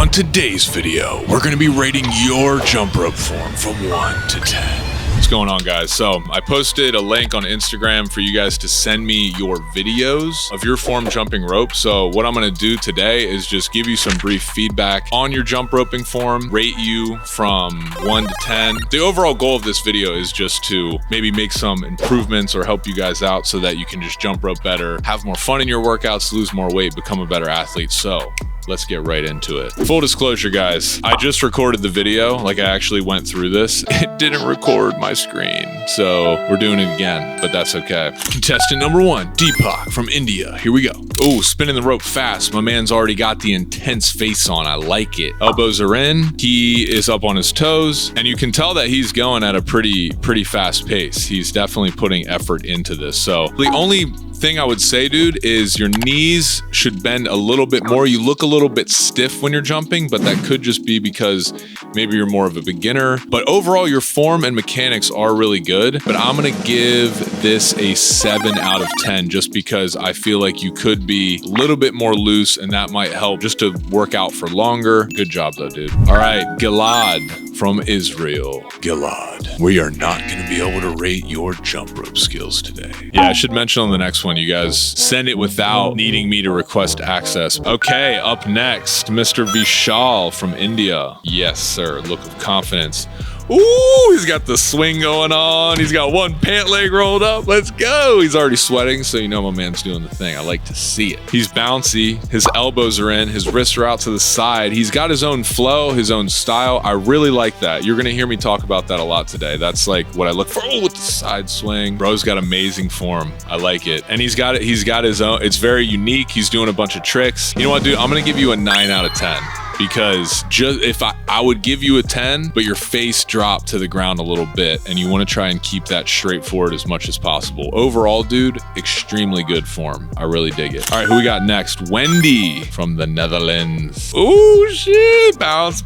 On today's video, we're going to be rating your jump rope form from 1 to 10. What's going on, guys? So I posted a link on Instagram for you guys to send me your videos of your form jumping rope. So what I'm going to do today is just give you some brief feedback on your jump roping form, rate you from 1 to 10. The overall goal of this video is just to maybe make some improvements or help you guys out so that you can just jump rope better, have more fun in your workouts, lose more weight, become a better athlete. So let's get right into it. Full disclosure, guys, I just recorded the video. Like, I actually went through this. It didn't record my screen, so we're doing it again, but that's okay. Contestant number 1, Deepak from India. Here we go. Oh, spinning the rope fast. My man's already got the intense face on. I like it. Elbows are in. He is up on his toes, and you can tell that he's going at a pretty fast pace. He's definitely putting effort into this. So the only thing I would say, dude, is your knees should bend a little bit more. You look a little bit stiff when you're jumping, but that could just be because maybe you're more of a beginner. But overall, your form and mechanics are really good. But I'm gonna give this a 7 out of 10 just because I feel like you could be a little bit more loose, and that might help just to work out for longer. Good job though, dude. All right, Gilad from Israel. Gilad, we are not gonna be able to rate your jump rope skills today. Yeah, I should mention on the next one, you guys send it without needing me to request access. Okay, up next, Mr. Vishal from India. Yes, sir. Look of confidence. Ooh, he's got the swing going on. He's got one pant leg rolled up. Let's go. He's already sweating, so you know my man's doing the thing. I like to see it. He's bouncy. His elbows are in. His wrists are out to the side. He's got his own flow, his own style. I really like that. You're going to hear me talk about that a lot today. That's like what I look for. Oh, with the side swing. Bro's got amazing form. I like it. And he's got it. He's got his own. It's very unique. He's doing a bunch of tricks. You know what, dude? I'm going to give you a 9 out of 10. Because just if I would give you a 10, but your face dropped to the ground a little bit, and you want to try and keep that straightforward as much as possible. Overall, dude, extremely good form. I really dig it. All right, who we got next? Wendy from the Netherlands. Oh shit, bounce,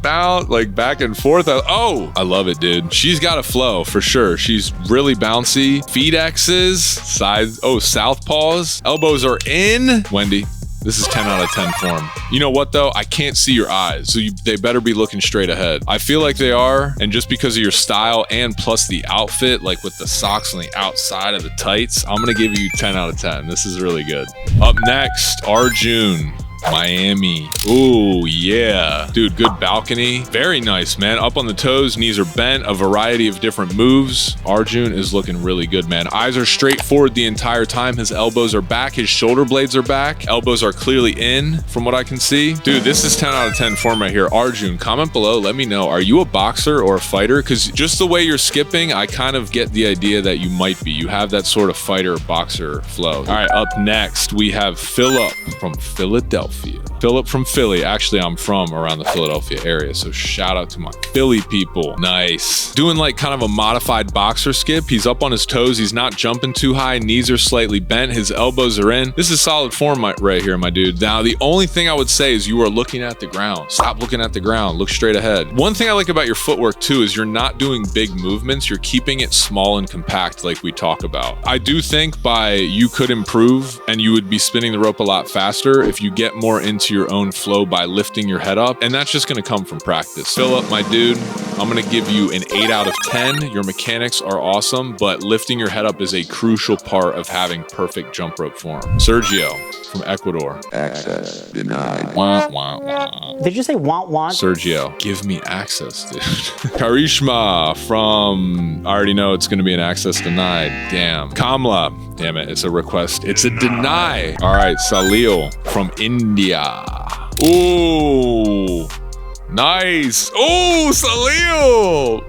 like back and forth. Oh, I love it, dude. She's got a flow for sure. She's really bouncy. Feet X's, sides. Oh, southpaws. Elbows are in. Wendy, this is 10 out of 10 form. You know what though? I can't see your eyes, so they better be looking straight ahead. I feel like they are, and just because of your style and plus the outfit, like with the socks on the outside of the tights, I'm gonna give you 10 out of 10. This is really good. Up next, Arjun. Miami. Oh yeah, dude, good balcony. Very nice, man. Up on the toes, knees are bent, a variety of different moves. Arjun is looking really good, man. Eyes are straight forward the entire time. His elbows are back. His shoulder blades are back. Elbows are clearly in from what I can see. Dude, this is 10 out of 10 form right here. Arjun, comment below. Let me know. Are you a boxer or a fighter? Because just the way you're skipping, I kind of get the idea that you might be. You have that sort of fighter boxer flow. All right, up next, we have Phillip from Philadelphia. Phillip from Philly. Actually, I'm from around the Philadelphia area, so shout out to my Philly people. Nice. Doing like kind of a modified boxer skip. He's up on his toes. He's not jumping too high. Knees are slightly bent. His elbows are in. This is solid form right here, my dude. Now, the only thing I would say is you are looking at the ground. Stop looking at the ground. Look straight ahead. One thing I like about your footwork too is you're not doing big movements. You're keeping it small and compact like we talk about. I do think you could improve and you would be spinning the rope a lot faster if you get more into your own flow by lifting your head up, and that's just going to come from practice. Phillip, my dude, I'm going to give you an 8 out of 10. Your mechanics are awesome, but lifting your head up is a crucial part of having perfect jump rope form. Sergio from Ecuador. Access denied. Wah, wah, wah. Did you say want? Sergio, give me access, dude. Karishma from, I already know it's going to be an access denied. Damn. Kamla, damn it, it's a request. It's a deny. All right, Salil from India. Ooh. Nice. Oh, Salil.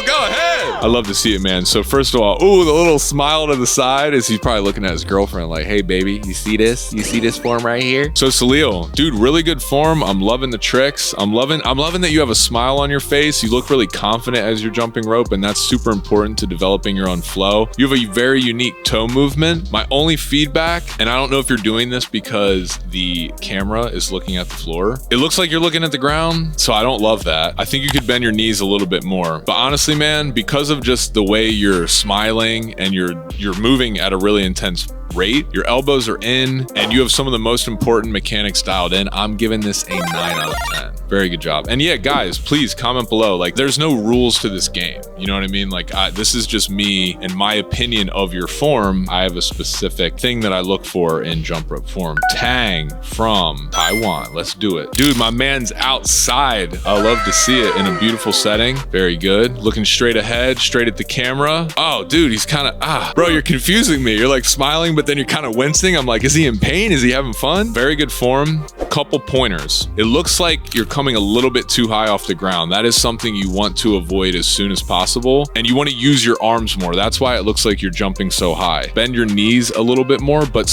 Go ahead. I love to see it, man. So first of all, the little smile to the side is he's probably looking at his girlfriend like, hey, baby, you see this? You see this form right here? So Salil, dude, really good form. I'm loving the tricks. I'm loving that you have a smile on your face. You look really confident as you're jumping rope, and that's super important to developing your own flow. You have a very unique toe movement. My only feedback, and I don't know if you're doing this because the camera is looking at the floor, it looks like you're looking at the ground, so I don't love that. I think you could bend your knees a little bit more. But honestly, man, because of just the way you're smiling and you're moving at a really intense great. Your elbows are in, and you have some of the most important mechanics dialed in. I'm giving this a 9 out of 10. Very good job. And yeah, guys, please comment below. Like, there's no rules to this game. You know what I mean? Like, this is just me and my opinion of your form. I have a specific thing that I look for in jump rope form. Tang from Taiwan. Let's do it. Dude, my man's outside. I love to see it in a beautiful setting. Very good. Looking straight ahead, straight at the camera. Oh, dude, he's kind of, bro, you're confusing me. You're like smiling, but then you're kind of wincing. I'm like, is he in pain? Is he having fun? Very good form. Couple pointers. It looks like you're coming a little bit too high off the ground. That is something you want to avoid as soon as possible. And you want to use your arms more. That's why it looks like you're jumping so high. Bend your knees a little bit more, but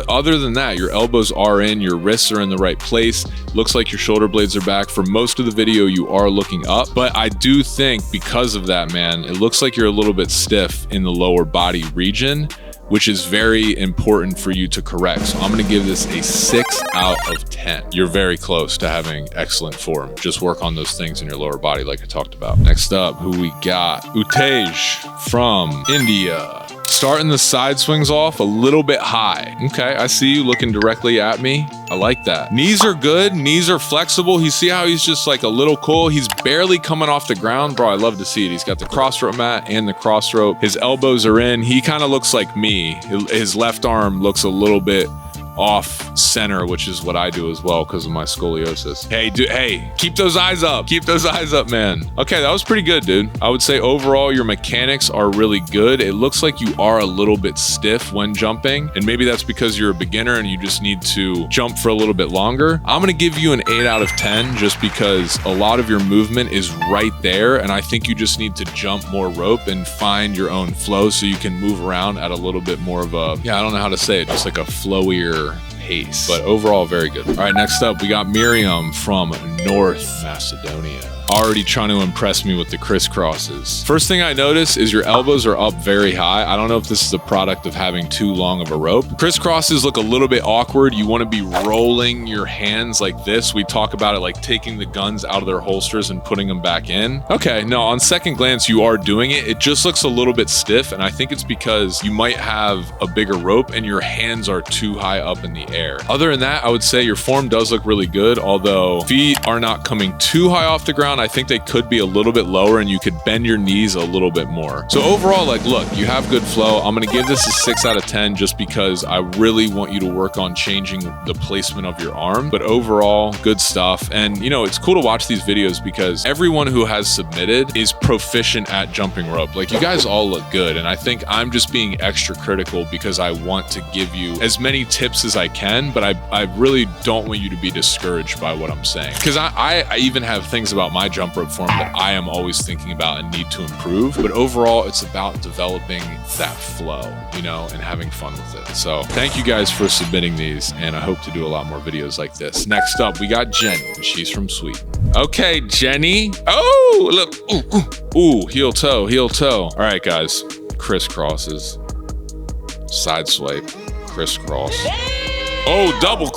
other than that, your elbows are in, your wrists are in the right place. Looks like your shoulder blades are back. For most of the video, you are looking up, but I do think because of that, man, it looks like you're a little bit stiff in the lower body region, which is very important for you to correct. So I'm gonna give this a 6 out of 10. You're very close to having excellent form. Just work on those things in your lower body like I talked about. Next up, who we got? Uttej from India. Starting the side swings off a little bit high. Okay, I see you looking directly at me. I like that. Knees are good, knees are flexible. You see how he's just like a little cool? He's barely coming off the ground. Bro, I love to see it. He's got the cross rope mat and the cross rope. His elbows are in. He kind of looks like me. His left arm looks a little bit off center, which is what I do as well because of my scoliosis. Hey, keep those eyes up. Keep those eyes up, man. Okay, that was pretty good, dude. I would say overall your mechanics are really good. It looks like you are a little bit stiff when jumping, and maybe that's because you're a beginner and you just need to jump for a little bit longer. I'm gonna give you an 8 out of 10 just because a lot of your movement is right there, and I think you just need to jump more rope and find your own flow so you can move around at a little bit more of a, I don't know how to say it, just like a flowier pace, but overall very good. All right, next up we got Miriam from North Macedonia. Already trying to impress me with the crisscrosses. First thing I notice is your elbows are up very high. I don't know if this is a product of having too long of a rope. Crisscrosses look a little bit awkward. You want to be rolling your hands like this. We talk about it like taking the guns out of their holsters and putting them back in. Okay, no, on second glance you are doing it. It just looks a little bit stiff, and I think it's because you might have a bigger rope and your hands are too high up in the air. Other than that, I would say your form does look really good, although feet are not coming too high off the ground. I think they could be a little bit lower and you could bend your knees a little bit more. So overall, like, look, you have good flow. I'm going to give this a 6 out of 10 just because I really want you to work on changing the placement of your arm. But overall, good stuff. And you know, it's cool to watch these videos because everyone who has submitted is proficient at jumping rope. Like, you guys all look good. And I think I'm just being extra critical because I want to give you as many tips as I can, but I really don't want you to be discouraged by what I'm saying. Because I even have things about my jump rope form that I am always thinking about and need to improve. But overall, it's about developing that flow, you know, and having fun with it. So thank you guys for submitting these, and I hope to do a lot more videos like this. Next up, we got Jenny. She's from Sweden. Okay, Jenny. Oh, look. Ooh, heel toe, heel toe. All right, guys. Crisscrosses. Side swipe. Crisscross. Oh, double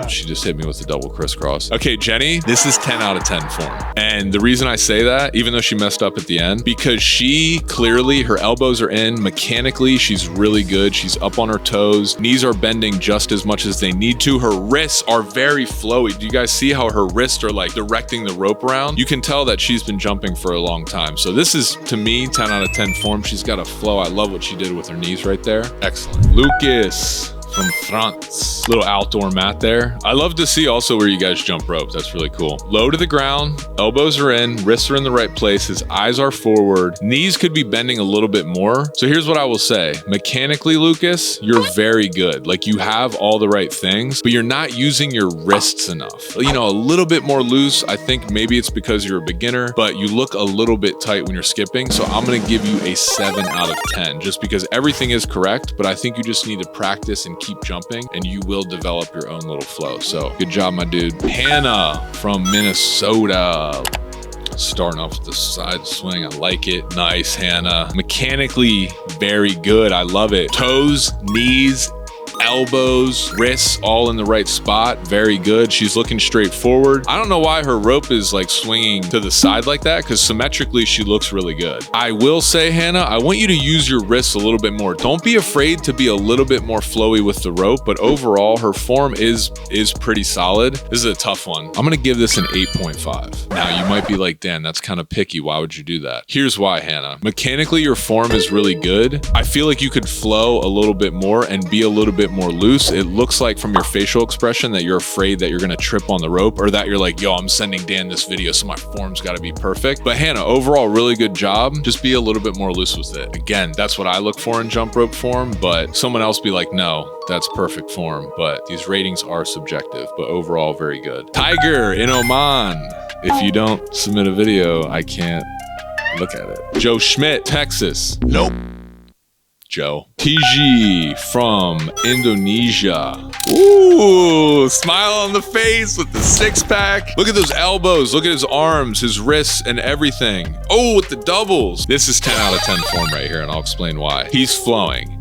She just hit me with the double crisscross. Okay, Jenny, this is 10 out of 10 form. And the reason I say that, even though she messed up at the end, because she clearly, her elbows are in. Mechanically, she's really good. She's up on her toes. Knees are bending just as much as they need to. Her wrists are very flowy. Do you guys see how her wrists are like directing the rope around? You can tell that she's been jumping for a long time. So this is, to me, 10 out of 10 form. She's got a flow. I love what she did with her knees right there. Excellent. Lucas from France. Little outdoor mat there. I love to see also where you guys jump rope. That's really cool. Low to the ground, elbows are in, wrists are in the right place, his eyes are forward, knees could be bending a little bit more. So here's what I will say. Mechanically, Lucas, you're very good. Like, you have all the right things, but you're not using your wrists enough. You know, a little bit more loose. I think maybe it's because you're a beginner, but you look a little bit tight when you're skipping. So I'm going to give you a 7 out of 10 just because everything is correct, but I think you just need to practice and keep jumping and you will develop your own little flow. So good job, my dude. Hannah from Minnesota. Starting off with the side swing. I like it. Nice, Hannah. Mechanically very good. I love it. Toes, knees, elbows, wrists, all in the right spot. Very good. She's looking straight forward. I don't know why her rope is like swinging to the side like that, because symmetrically she looks really good. I will say, Hannah, I want you to use your wrists a little bit more. Don't be afraid to be a little bit more flowy with the rope, but overall her form is pretty solid. This is a tough one. I'm gonna give this an 8.5. Now you might be like, Dan, that's kind of picky. Why would you do that? Here's why, Hannah. Mechanically, your form is really good. I feel like you could flow a little bit more and be a little bit more loose. It looks like from your facial expression that you're afraid that you're gonna trip on the rope, or that you're like, yo, I'm sending Dan this video, so my form's gotta be perfect. But Hannah, overall, really good job. Just be a little bit more loose with it. Again, that's what I look for in jump rope form, but someone else be like, no, that's perfect form. But these ratings are subjective, but overall, very good. Tiger in Oman. If you don't submit a video, I can't look at it. Joe Schmidt, Texas. Nope. Joe. Tiji from Indonesia. Ooh, smile on the face with the six-pack. Look at those elbows. Look at his arms, his wrists, and everything. Oh, with the doubles. This is 10 out of 10 form right here, and I'll explain why. He's flowing.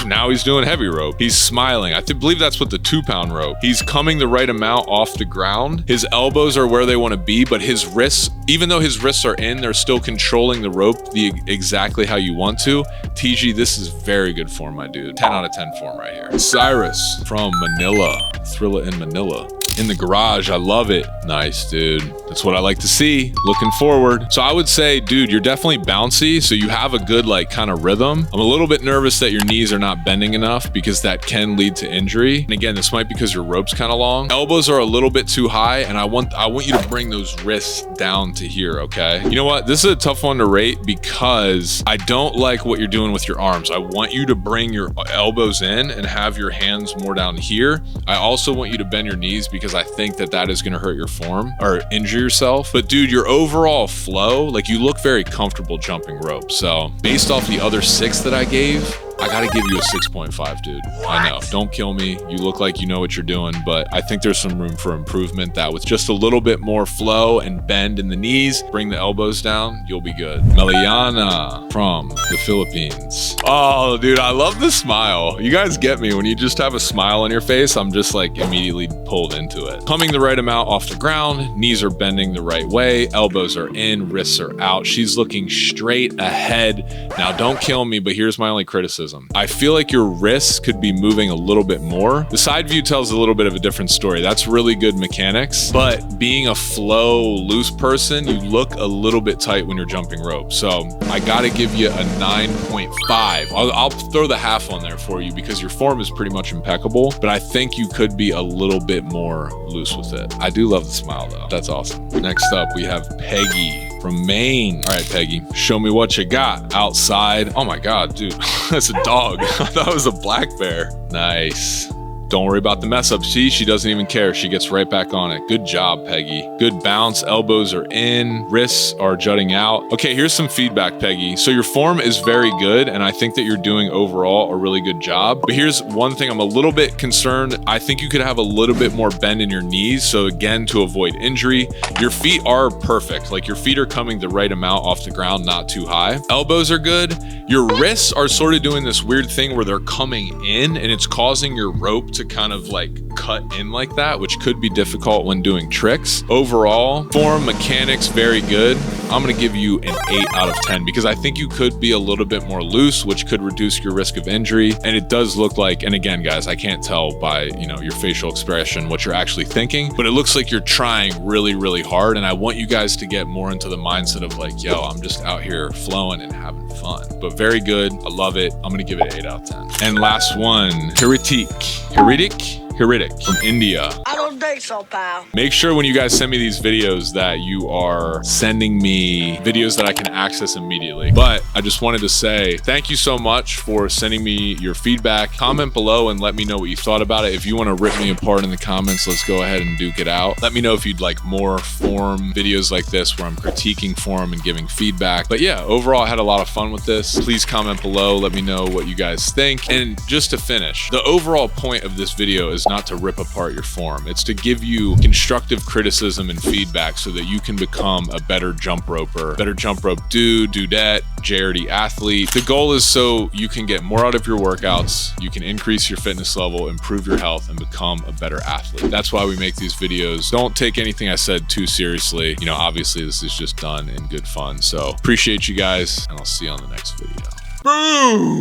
Now he's doing heavy rope. He's smiling. I believe that's with the 2-pound rope. He's coming the right amount off the ground. His elbows are where they want to be, but his wrists, even though his wrists are in, they're still controlling the rope exactly how you want to. TG, this is very good form, my dude. 10 out of 10 form right here. Cyrus from Manila. Thrilla in Manila. In the garage, I love it. Nice, dude. That's what I like to see. Looking forward. So I would say, dude, you're definitely bouncy, so you have a good like kind of rhythm. I'm a little bit nervous that your knees are not bending enough, because that can lead to injury. And again, this might be because your rope's kind of long. Elbows are a little bit too high, and I want you to bring those wrists down to here, okay? You know what? This is a tough one to rate because I don't like what you're doing with your arms. I want you to bring your elbows in and have your hands more down here. I also want you to bend your knees, because I think that is going to hurt your form or injure yourself. But dude, your overall flow, like, you look very comfortable jumping rope. So based off the other 6 that I gave, I gotta give you a 6.5, dude. I know, don't kill me. You look like you know what you're doing, but I think there's some room for improvement. That with just a little bit more flow and bend in the knees, bring the elbows down, you'll be good. Meliana from the Philippines. Oh, dude, I love the smile. You guys get me. When you just have a smile on your face, I'm just like immediately pulled into it. Coming the right amount off the ground, knees are bending the right way, elbows are in, wrists are out. She's looking straight ahead. Now, don't kill me, but here's my only criticism. I feel like your wrists could be moving a little bit more. The side view tells a little bit of a different story. That's really good mechanics, but being a flow loose person, you look a little bit tight when you're jumping rope. So I gotta give you a 9.5. I'll throw the half on there for you because your form is pretty much impeccable, but I think you could be a little bit more loose with it. I do love the smile though. That's awesome. Next up, we have Peggy from Maine. All right, Peggy, show me what you got outside. Oh my God, dude, that's a dog. I thought it was a black bear. Nice. Don't worry about the mess up. See, she doesn't even care. She gets right back on it. Good job, Peggy. Good bounce. Elbows are in. Wrists are jutting out. Okay, here's some feedback, Peggy. So your form is very good, and I think that you're doing overall a really good job. But here's one thing I'm a little bit concerned. I think you could have a little bit more bend in your knees. So again, to avoid injury, your feet are perfect. Like, your feet are coming the right amount off the ground, not too high. Elbows are good. Your wrists are sort of doing this weird thing where they're coming in, and it's causing your rope to kind of like cut in like that, which could be difficult when doing tricks. Overall, form, mechanics, very good. I'm gonna give you an 8 out of 10 because I think you could be a little bit more loose, which could reduce your risk of injury. And it does look like, and again, guys, I can't tell by, you know, your facial expression what you're actually thinking, but it looks like you're trying really, really hard. And I want you guys to get more into the mindset of like, yo, I'm just out here flowing and having fun. But very good. I love it. I'm gonna give it an 8 out of 10. And last one, Heritic from India. I don't think so, pal. Make sure when you guys send me these videos that you are sending me videos that I can access immediately. But I just wanted to say thank you so much for sending me your feedback. Comment below and let me know what you thought about it. If you want to rip me apart in the comments, let's go ahead and duke it out. Let me know if you'd like more form videos like this where I'm critiquing form and giving feedback. But yeah, overall, I had a lot of fun with this. Please comment below. Let me know what you guys think. And just to finish, the overall point of this video is not to rip apart your form. It's to to give you constructive criticism and feedback so that you can become a better jump roper, better jump rope dude, dudette, JRD athlete. The goal is so you can get more out of your workouts, you can increase your fitness level, improve your health, and become a better athlete. That's why we make these videos. Don't take anything I said too seriously. You know, obviously this is just done in good fun. So appreciate you guys, and I'll see you on the next video. Boom!